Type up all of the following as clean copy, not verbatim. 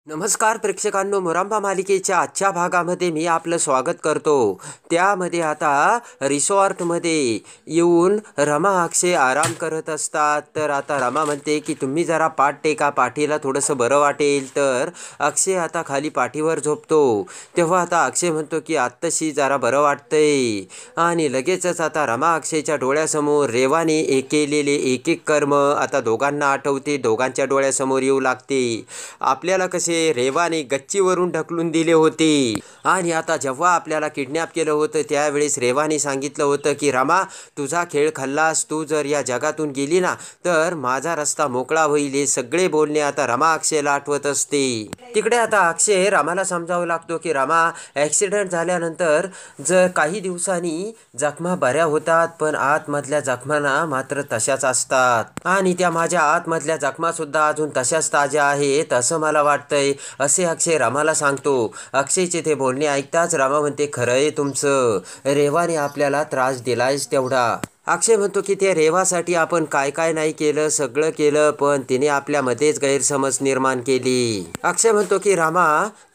नमस्कार प्रेक्षकांनो, मुरांबा मालिकेच्या आजच्या भागामध्ये मी आपलं स्वागत करतो. त्यामध्ये आता रिसॉर्टमध्ये येऊन रमा अक्षय आराम करत असतात. तर आता रमा म्हणते की तुम्ही जरा पाठ टेका, पाठीला थोडंसं बरं वाटेल. तर अक्षय आता खाली पाठीवर झोपतो. तेव्हा आता अक्षय म्हणतो की आत्ताशी जरा बरं वाटतंय. आणि लगेचच आता रमा अक्षयच्या डोळ्यासमोर रेवाने केलेले एक एक कर्म आता दोघांना आठवते, दोघांच्या डोळ्यासमोर येऊ लागते. आपल्याला कसे रेवाने गच्चीवरून ढकलून दिले होते आणि आता जेव्हा आपल्याला किडनॅप केलं होतं त्यावेळेस रेवाने सांगितलं होतं की रमा, तुझा खेळ खाल्लास, तू जर या जगातून गेली ना तर माझा रस्ता मोकळा होईल. हे सगळे बोलणे आता रमा अक्षयला आठवत असते. तिकडे आता अक्षय रमाला समजावू लागतो की रमा, ॲक्सिडेंट झाल्यानंतर जर काही दिवसांनी जखमा बऱ्या होतात, पण आतमधल्या जखमांना मात्र तशाच असतात आणि त्या माझ्या आतमधल्या जखमासुद्धा अजून तशाच ताज्या आहेत असं मला वाटतंय, असे अक्षय रमाला सांगतो. अक्षयचे ते बोलणे ऐकताच रमा म्हणते, खरं आहे तुमचं, रेवाने आपल्याला त्रास दिलायच तेवढा. अक्षय म्हणतो की ते रेवासाठी आपण काय काय नाही केलं, सगळं केलं, पण तिने आपल्यामध्येच गैरसमज निर्माण केली. अक्षय म्हणतो की रमा,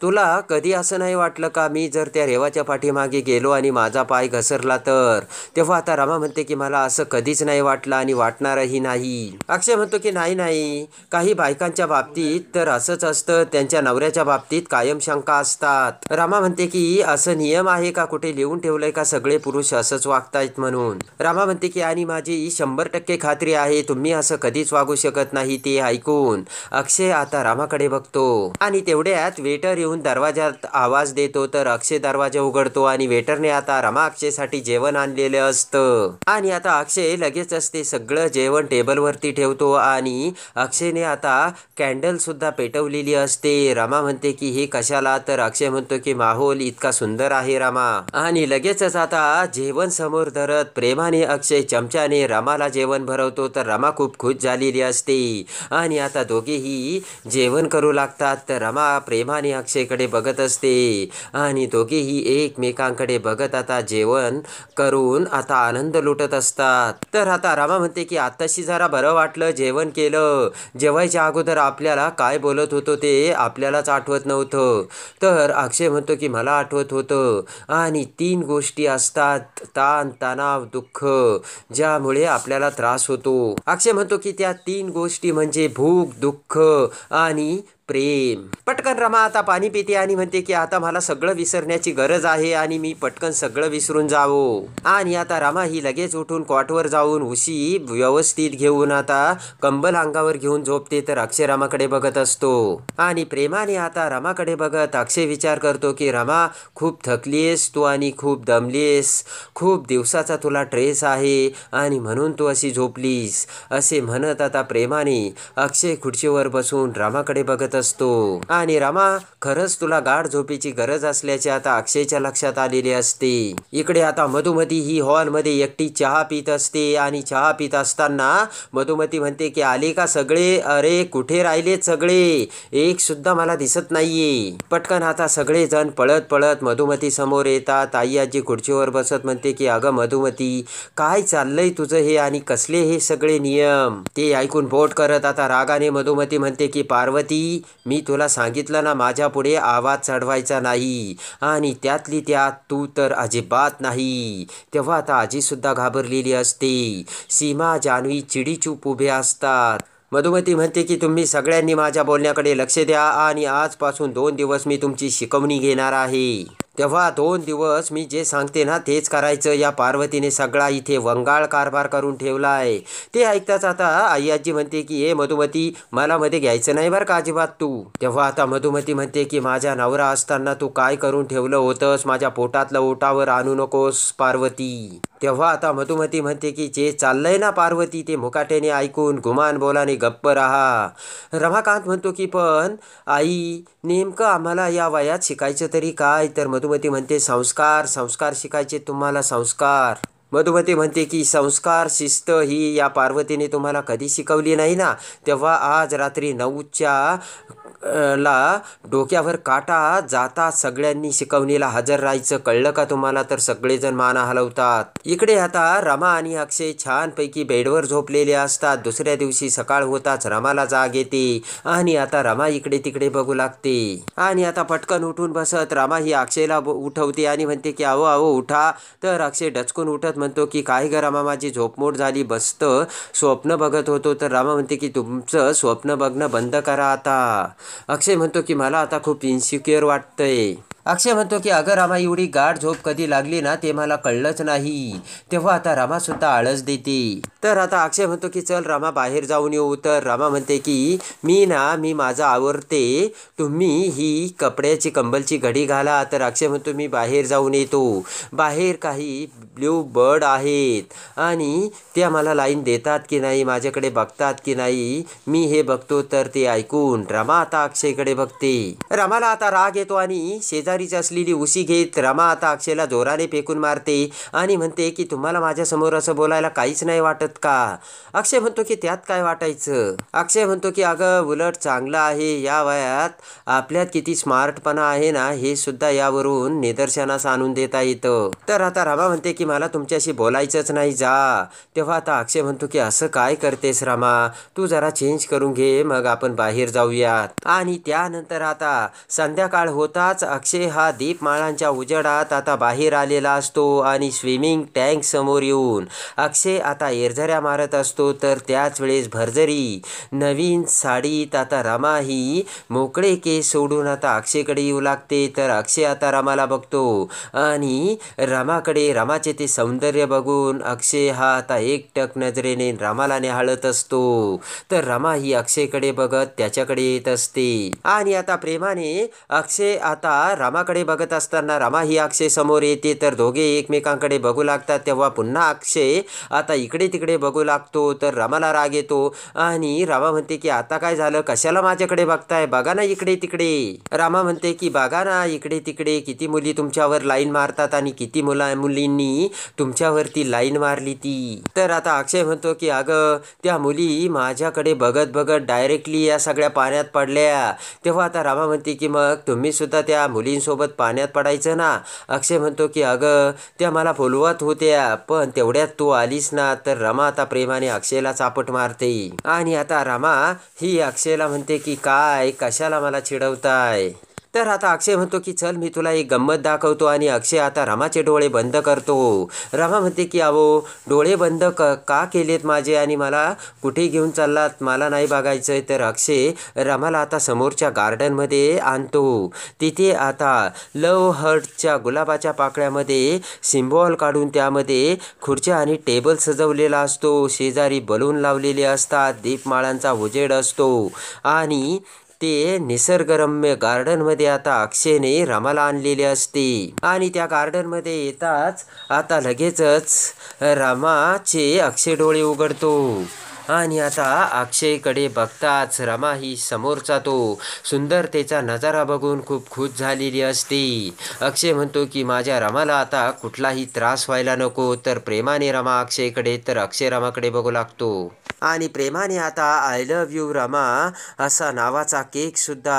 तुला कधी असं नाही वाटलं का मी जर त्या रेवाच्या पाठीमागे गेलो आणि माझा पाय घसरला तर? तेव्हा आता रमा म्हणते की मला असं कधीच नाही वाटलं आणि वाटणारही नाही. अक्षय म्हणतो की नाही, काही बायकांच्या बाबतीत तर असंच असतं, त्यांच्या नवऱ्याच्या बाबतीत कायम शंका असतात. रमा म्हणते की असं नियम आहे का, कुठे लिहून ठेवलंय का सगळे पुरुष असंच वागतायत म्हणून? रमा म्हणते की आणि माझी 100% खात्री आहे तुम्ही असं कधीच वागू शकत नाही. ते ऐकून अक्षय आता रमाकडे बघतो आणि तेवढ्यात वेटर येऊन दरवाजात आवाज देतो. तर अक्षय दरवाजा उघडतो आणि वेटरने आता रमा अक्षयसाठी जेवण आणलेलं असतं आणि आता अक्षय लगेचच ते सगळं जेवण टेबलवरती ठेवतो आणि अक्षयने आता कॅन्डल सुद्धा पेटवलेली असते. रमा म्हणते की हे कशाला? तर अक्षय म्हणतो की माहोल इतका सुंदर आहे रमा. आणि लगेचच आता जेवण समोर धरत प्रेमाने अक्षय चमच्याने रमाला जेवण भरवतो. तर रमा खूप खुश झालेली असते आणि आता दोघेही जेवण करू लागतात. तर रमा प्रेमाने अक्षयकडे बघत असते आणि दोघेही एकमेकांकडे बघत आता जेवण करून आता आनंद लुटत असतात. तर आता रमा म्हणते की आत्ताशी जरा बरं वाटलं, जेवण केलं. जेवायच्या अगोदर आपल्याला काय बोलत होतो ते आपल्यालाच आठवत नव्हतं. तर अक्षय म्हणतो की मला आठवत होतं. आणि 3 गोष्टी असतात, ताण, तणाव, दुःख, ज्यामुळे आपल्याला त्रास होतो. अक्षय म्हणतो की त्या 3 गोष्टी म्हणजे भूक, दुःख आणि प्रेम. पटकन रमा आता पाणी पिते आणि म्हणते की आता मला सगळं विसरण्याची गरज आहे आणि मी पटकन सगळं विसरून जावो. आणि आता रमा ही लगेच उठून कॉटवर जाऊन उशी व्यवस्थित घेऊन आता कंबल अंगावर घेऊन झोपते. तर अक्षय रमाकडे बघत असतो आणि प्रेमाने आता रमाकडे बघत अक्षय विचार करतो की रमा, खूप थकलीयस तू आणि खूप दमलीयस, खूप दिवसाचा तुला ट्रेस आहे आणि म्हणून तू अशी झोपलीस, असे म्हणत आता प्रेमाने अक्षय खुर्चीवर बसून रमाकडे बघत असतो. आणि रमा, खरंच तुला गाढ झोपेची गरज असल्याचे आता अक्षयच्या लक्षात आलेले असते. इकडे आता मधुमती ही हॉलमध्ये एकटी चहा पीत असते आणि चहा पीत असताना मधुमती म्हणते की आले का सगळे? अरे कुठे राहिलेत सगळे? एक सुद्धा मला दिसत नाहीये. पटकन आता सगळे जण पळत पळत मधुमती समोर येतात. आई आजी खुर्चीवर बसत म्हणते की अगं मधुमती, काय चाललंय तुझं हे आणि कसले हे सगळे नियम? ते ऐकून बोट करत आता रागाने मधुमती म्हणते की पार्वती, मी तुला सांगितलं ना माझ्या पुढे आवाज चढवायचा नाही आणि त्यातली त्यात तू तर अजिबात नाही. तेव्हा आता आजी सुद्धा घाबरलेली असते. सीमा, जान्हवी चिडीचूप उभे असतात. मधुमती म्हणते की तुम्ही सगळ्यांनी माझ्या बोलण्याकडे लक्ष द्या आणि आजपासून 2 दिवस मी तुमची शिकवणी घेणार आहे. तेव्हा 2 दिवस मी जे सांगते ना तेच करायचं. या पार्वतीने सगळा इथे वंगाळ कारभार करून ठेवलाय. ते ऐकताच आता आई आजी म्हणते की हे मधुमती, मला मध्ये घ्यायचं नाही बरं का अजिबात तू. तेव्हा आता मधुमती म्हणते की माझा नवरा असताना तू काय करून ठेवलं होतंस, माझ्या पोटातलं ओटावर आणू नकोस पार्वती. तेव्हा आता मधुमती म्हणते की जे चाललंय ना पार्वती ते मुकाट्याने ऐकून गुमान बोलाने गप्प राहा. रमाकांत म्हणतो की पण आई, नेमकं आम्हाला या वयात शिकायचं तरी काय? तर मधुमती म्हणते संस्कार, संस्कार शिकायचे तुम्हाला, संस्कार. मधुमती म्हणते की संस्कार शिस्त ही या पार्वतीने तुम्हाला कधी शिकवली नाही ना, तेव्हा आज रात्री 9च्या ला डोक्यावर काटा जाता सगळ्यांनी शिकवणीला हजर राहायचं, कळलं का तुम्हाला? तर सगळेजण मान हलवतात. इकडे आता रमा आणि अक्षय छानपैकी बेडवर झोपलेले असतात. दुसऱ्या दिवशी सकाळ होताच रमाला जाग येते आणि आता रमा इकडे तिकडे बघू लागते आणि आता पटकन उठून बसत रमा ही अक्षयला उठवते आणि म्हणते की अहो अहो उठा. तर अक्षय डचकून उठत म्हणतो की काय ग रमा, माझी झोपमोड झाली, मस्त स्वप्न बघत होतो. तर रमा म्हणते की तुमचं स्वप्न बघणं बंद करा आता. अक्षय म्हणतो की मला आता खूप इन्सिक्युअर वाटतंय. अक्षय म्हणतो की अगं रमा, एवढी गाढ झोप कधी लागली ना ते मला कळलंच नाही. तेव्हा आता रमासुद्धा आळस देते. तर आता अक्षय म्हणतो की चल रमा बाहेर जाऊन येऊ. तर रमा म्हणते की मी माझं आवरते, तुम्ही ही कपड्याची कंबलची घडी घाला. तर अक्षय म्हणतो मी बाहेर जाऊन येतो. बाहेर काही ब्ल्यू बर्ड आहेत आणि त्या मला लाईन देतात की नाही, माझ्याकडे बघतात की नाही, मी हे बघतो. तर ते ऐकून रमा आता अक्षयकडे बघते. रमाला आता राग येतो आणि शेजारीच असलेली उशी घेत रमा आता अक्षयला जोराने फेकून मारते आणि म्हणते की तुम्हाला माझ्यासमोर असं बोलायला काहीच नाही वाटत का? अक्षय म्हणतो की त्यात काय वाटायचं. अक्षय म्हणतो की अगं उलट चांगलं आहे, या वयात आपल्यात किती स्मार्टपणा आहे ना हे सुद्धा यावरून निदर्शनास आणून देता येतं. तर आता रमा म्हणते की मला तुमच्याशी बोलायचंच नाही, जा. तेव्हा आता अक्षय म्हणतो की असं काय करतेस रमा, तू जरा चेंज करून घे, मग आपण बाहेर जाऊयात. आणि त्यानंतर आता संध्याकाळ होताच अक्षय हा दीपमाळांच्या उजेडात आता बाहेर आलेला असतो आणि स्विमिंग टँक समोर येऊन अक्षय आता एरझऱ्या मारत असतो. तर त्याच वेळेस भरजरी नवीन साडीत आता रमा ही मोकळे केस सोडून आता अक्षयकडे येऊ लागते. तर अक्षय आता रमाला बघतो आणि रमाचे ते सौंदर्य बघून अक्षय हा आता एकटक नजरेने रमाला निहाळत असतो. तर रमा ही अक्षयकडे बघत त्याच्याकडे येत असते आणि आता प्रेमाने अक्षय आता रमाकडे बघत असताना रमा ही अक्षय समोर येते. तर दोघे एकमेकांकडे बघू लागतात. तेव्हा पुन्हा अक्षय आता इकडे तिकडे बघू लागतो. तर रमाला राग येतो आणि रमा म्हणते की आता काय झालं, कशाला माझ्याकडे बघताय, बघा ना इकडे तिकडे. रमा म्हणते की बघा ना इकडे तिकडे, किती मुली तुमच्यावर लाईन मारतात आणि किती मुलींनी तुमच्यावरती लाईन मारली ती. तर आता अक्षय म्हणतो की अगं त्या मुली माझ्याकडे बघत बघत डायरेक्टली या सगळ्या पाण्यात पडल्या. तेव्हा आता रमा म्हणते की मग तुम्ही सुद्धा त्या मुलींसोबत पाण्यात पडायचं ना. अक्षय म्हणतो की अगं त्या मला बोलवत होत्या पण तेवढ्यात तू आलीस ना. तर रमा आता प्रेमाने अक्षयला चापट मारते आणि आता रमा ही अक्षयला म्हणते की काय, कशाला मला चिडवताय. तर आता अक्षय म्हणतो की चल मी तुला एक गंमत दाखवतो आणि अक्षय आता रमाचे डोळे बंद करतो. रमा म्हणते की अहो डोळे बंद का केलेत माझे आणि मला कुठे घेऊन चाललात, मला नाही बघायचं. तर अक्षय रमाला आता समोरच्या गार्डनमध्ये आणतो. तिथे आता लव हर्टच्या गुलाबाच्या पाकळ्यामध्ये सिम्बॉल काढून त्यामध्ये खुर्च्या आणि टेबल सजवलेला असतो. शेजारी बलून लावलेले असतात, दीपमाळांचा उजेड असतो आणि ते निसर्गरम्य गार्डनमध्ये आता अक्षयने रमाला आणलेले असते. आणि त्या गार्डनमध्ये येताच आता लगेचच रमाचे अक्षय डोळे उघडतो आणि आता अक्षयकडे बघताच रमा ही समोरचा तो सुंदरतेचा नजारा बघून खूप खुश झालेली असते. अक्षय म्हणतो की माझ्या रमाला आता कुठलाही त्रास व्हायला नको. तर प्रेमाने रमा अक्षयकडे, तर अक्षय रमाकडे बघू लागतो आणि प्रेमाने आता आय लव्ह यू रमा असा नावाचा केक सुद्धा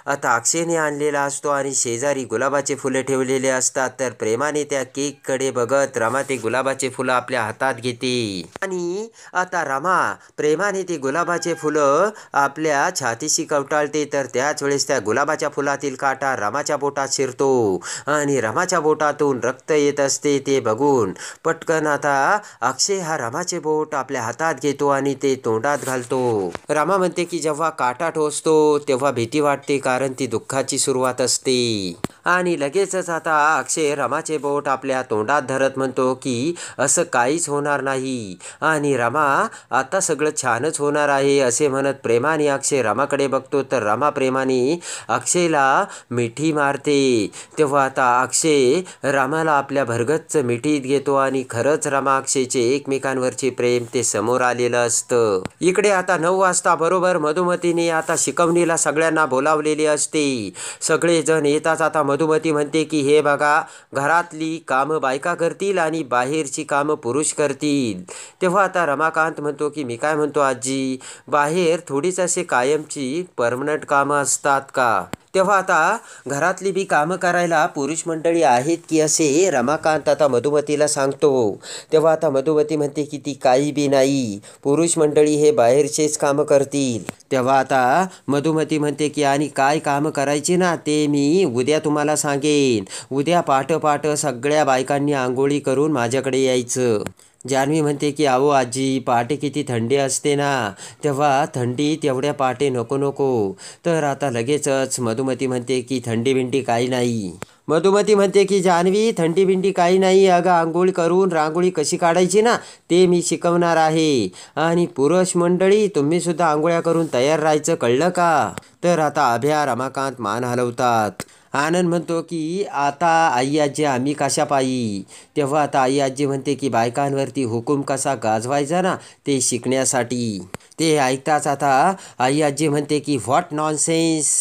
आता अक्षयने आणलेला असतो आणि शेजारी गुलाबाचे फुले ठेवलेले असतात. तर प्रेमाने त्या केककडे बघत रमा ते गुलाबाचे फुलं आपल्या हातात घेते आणि आता रमा प्रेमाने ते गुलाबाचे फुलं आपल्या छातीशी कवटाळते. तर त्याच वेळेस त्या गुलाबाच्या फुलातील काटा रमाच्या बोटात शिरतो आणि रमाच्या बोटातून रक्त येत असते. ते बघून पटकन आता अक्षय हा रमाचे बोट आपल्या हातात घेतो आणि ते तोंडात घालतो. रमा म्हणते की जेव्हा काटा टोचतो तेव्हा भीती वाटते, कारण ती दुःखाची सुरुवात असते. आणि लगेचच आता अक्षय रमाचे बोट आपल्या तोंडात धरत म्हणतो की असं काहीच होणार नाही आणि रमा आता सगळं छानच होणार आहे असे म्हणत प्रेमाने अक्षय रमाकडे बघतो. तर रमा प्रेमाने अक्षयला मिठी मारते. तेव्हा आता अक्षय रमाला आपल्या भरगच्च मिठीत घेतो आणि खरंच रमा अक्षयचे एकमेकांवरचे प्रेम ते समोर आलेलं असतं. इकडे आता 9 वाजता बरोबर मधुमतीने आता शिकवणीला सगळ्यांना बोलावलेली असते. सगळेजण येताच आता मधुमती म्हणते की हे बघा, घरातली कामं बायका करतील आणि बाहेरची कामं पुरुष करतील. तेव्हा आता रमाकांत म्हणतो की मी काय म्हणतो आजी, बाहेर थोडीच असे कायमची परमनंट कामं असतात का? तेव्हा आता घरातली बी कामं करायला पुरुष मंडळी आहेत की, असे रमाकांत आता मधुमतीला सांगतो. तेव्हा आता मधुमती म्हणते की ती काही बी नाही, पुरुष मंडळी हे बाहेरचेच कामं करतील. तेव्हा आता मधुमती म्हणते की आणि काय कामं करायची ना ते मी उद्या तुम्हाला सांगेन. उद्या पहाट सगळ्या बायकांनी आंघोळी करून माझ्याकडे यायचं. जान्हवी म्हणते की अहो आजी, पहाटे किती थंडी असते ना, तेव्हा थंडीत एवढ्या पहाटे नको नको. तर आता लगेचच मधुमती म्हणते की थंडी बिंडी काही नाही. मधुमती म्हणते की जान्हवी, थंडी बिंडी काही नाही, अगं आंघोळ करून रांगोळी कशी काढायची ना ते मी शिकवणार आहे. आणि पुरुष मंडळी तुम्हीसुद्धा आंघोळ्या करून तयार राहायचं, कळलं का? तर आता अभ्या रमाकांत मान हलवतात. आनंद म्हणतो की आता आई आजी आम्ही कशा पायी? तेव्हा आता आई आजी म्हणते की बायकांवरती हुकूम कसा गाजवायचा ना ते शिकण्यासाठी. ते ऐकताच आता आई आजी म्हणते की व्हॉट नॉनसेन्स,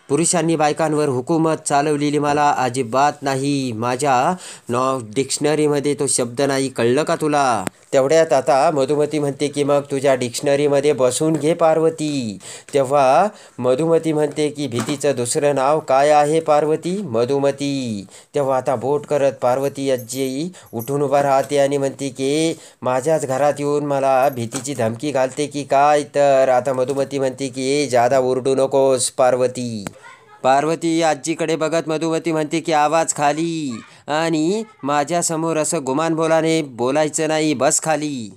पुरुषांनी बायकांवर हुकूमत चालवलेली मला अजिबात नाही, माझ्या डिक्शनरीमध्ये तो शब्द नाही, कळलं का तुला? तेवढ्यात आता मधुमती म्हणते की मग तुझ्या डिक्शनरीमध्ये बसून घे पार्वती. तेव्हा मधुमती म्हणते की भीतीचं दुसरं नाव काय आहे पार्वती? मधुमती. तेव्हा आता बोट करत पार्वती आजी उठून उभा राहते आणि म्हणते की माझ्याच घरात येऊन मला भीतीची धमकी घालते की काय? तर आता मधुमती म्हणते की जादा ओरडू नकोस पार्वती. पार्वती आजीकडे बघत मधुमती म्हणते की आवाज खाली, आणि माझ्यासमोर असं गुमान बोलाने बोलायचं नाही, बस खाली.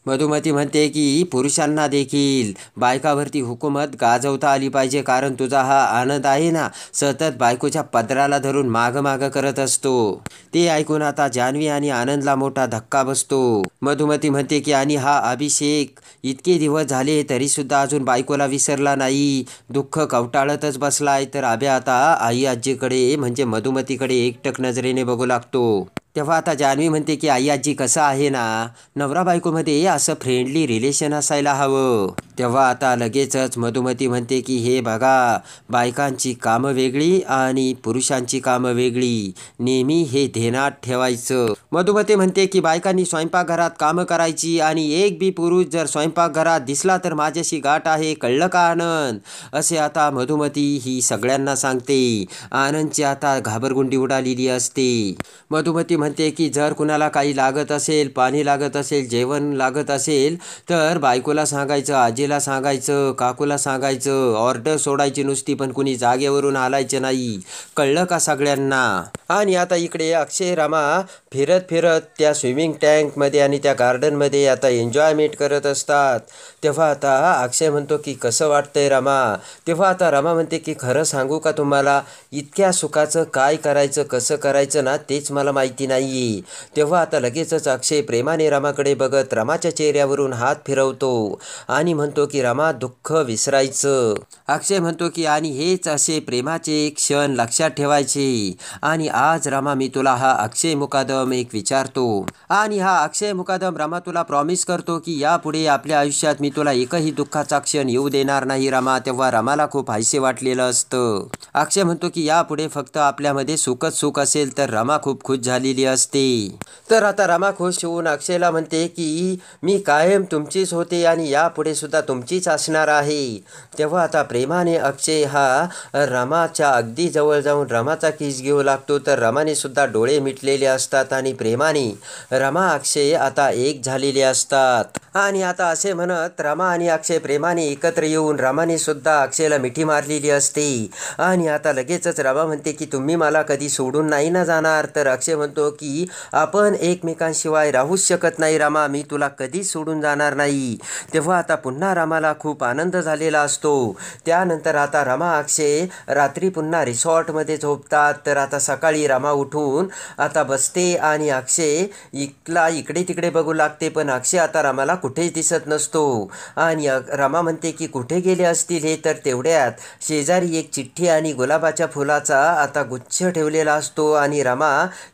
मधुमती म्हणते की पुरुषांना देखील बायकावरती हुकूमत गाजवता आली पाहिजे, कारण तुझा हा आनंद आहे ना सतत बायकोच्या पदराला धरून मागं करत असतो. ते ऐकून आता जान्हवी आणि आनंदला मोठा धक्का बसतो. मधुमती म्हणते की आणि हा अभिषेक इतके दिवस झाले तरीसुद्धा अजून बायकोला विसरला नाही, दुःख कवटाळतच बसलाय. तर अभ्या आता आई आजीकडे म्हणजे मधुमतीकडे एकटक नजरेने बघू लागतो. तेव्हा आता जान्हवी म्हणते की आई आजी कसं आहे ना, नवरा बायकोमध्ये असं फ्रेंडली रिलेशन असायला हवं. तेव्हा आता लगेचच मधुमती म्हणते की हे बघा, बायकांची कामं वेगळी आणि पुरुषांची कामं वेगळी, नेहमी हे ध्यानात ठेवायचं. मधुमती म्हणते की बायकांनी स्वयंपाकघरात कामं करायची आणि एक बी पुरुष जर स्वयंपाकघरात दिसला तर माझ्याशी गाठ आहे, कळलं का आनंद? असे आता मधुमती ही सगळ्यांना सांगते. आनंदची आता घाबरगुंडी उडालेली असते. मधुमती म्हणते की जर कुणाला काही लागत असेल, पाणी लागत असेल, जेवण लागत असेल तर बायकोला सांगायचं, आजीला सांगायचं, काकूला सांगायचं, ऑर्डर सोडायची नुसती, पण कुणी जागेवरून हालायचं नाही, कळलं का सगळ्यांना? आणि आता इकडे अक्षय रमा फिरत त्या स्विमिंग टँकमध्ये आणि त्या गार्डनमध्ये आता एन्जॉयमेंट करत असतात. तेव्हा आता अक्षय म्हणतो की कसं वाटतंय रमा? तेव्हा आता रमा म्हणते की खरं सांगू का तुम्हाला, इतक्या सुखाचं काय करायचं, कसं करायचं ना तेच मला माहिती नाही. तेव्हा आता लगेचच अक्षय प्रेमाने रमाकडे बघत रमाच्या चेहऱ्यावरून हात फिरवतो आणि म्हणतो की रमा, दुःख विसरायचं. अक्षय म्हणतो की आणि हेच असे प्रेमाचे क्षण लक्षात ठेवायचे. आणि आज रमा मी तुला हा अक्षय मुकादम एक विचारतो, आणि हा अक्षय मुकादम रमा तुला प्रॉमिस करतो की यापुढे आपल्या आयुष्यात मी तुला एकही दुःखाचा क्षण येऊ देणार नाही रमा. तेव्हा रमाला खूप हायसे वाटलेलं असतं. अक्षय म्हणतो की यापुढे फक्त आपल्यामध्ये सुखच सुख असेल, तर रमा खूप खुश झालेली असते. तर आता रमा खुश होऊन अक्षयला म्हणते की मी कायम तुमचीच होते आणि यापुढे सुद्धा तुमचीच असणार आहे. तेव्हा आता प्रेमाने अक्षय हा रमाच्या अगदी जवळ जाऊन रमाचा किस घेऊ लागतो. तर रमाने सुद्धा डोळे मिटलेले असतात आणि प्रेमाने रमा अक्षय आता एक झालेले असतात. आणि आता असे म्हणत रमा आणि अक्षय प्रेमाने एकत्र येऊन रमाने सुद्धा अक्षयला मिठी मारलेली असते. आणि आता लगेचच रमा म्हणते की तुम्ही मला कधी सोडून नाही ना जाणार? तर अक्षय म्हणतो की आपण एकमेकांशिवाय राहूच शकत नाही रमा, मी तुला कधीच सोडून जाणार नाही. तेव्हा आता पुन्हा रमाला खूप आनंद झालेला असतो. त्यानंतर आता रमा अक्षय रात्री पुन्हा रिसॉर्टमध्ये झोपतात. तर आता सकाळी रमा उठून आता बसते आणि अक्षय इकडे तिकडे बघू लागते, पण अक्षय आता रमाला कुठेच दिसत नसतो. आणि रमा म्हणते की कुठे गेले असतील हे. तर तेवढ्यात शेजारी एक चिठ्ठी आणि गुलाबाच्या फुलाचा आता गुच्छ ठेवलेला असतो आणि रमा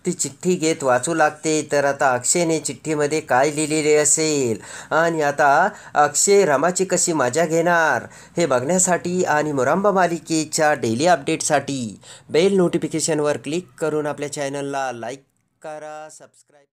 ती चिठ्ठी घेत वाचू लागते. तर आता अक्षयने चिठ्ठीमध्ये काय लिहिलेले असेल आणि आता अक्षय रमाची कशी मजा घेणार हे बघण्यासाठी आणि मुरांबा मालिकेच्या डेली अपडेटसाठी बेल नोटिफिकेशनवर क्लिक करून आपल्या चॅनलला लाईक करा, सबस्क्राईब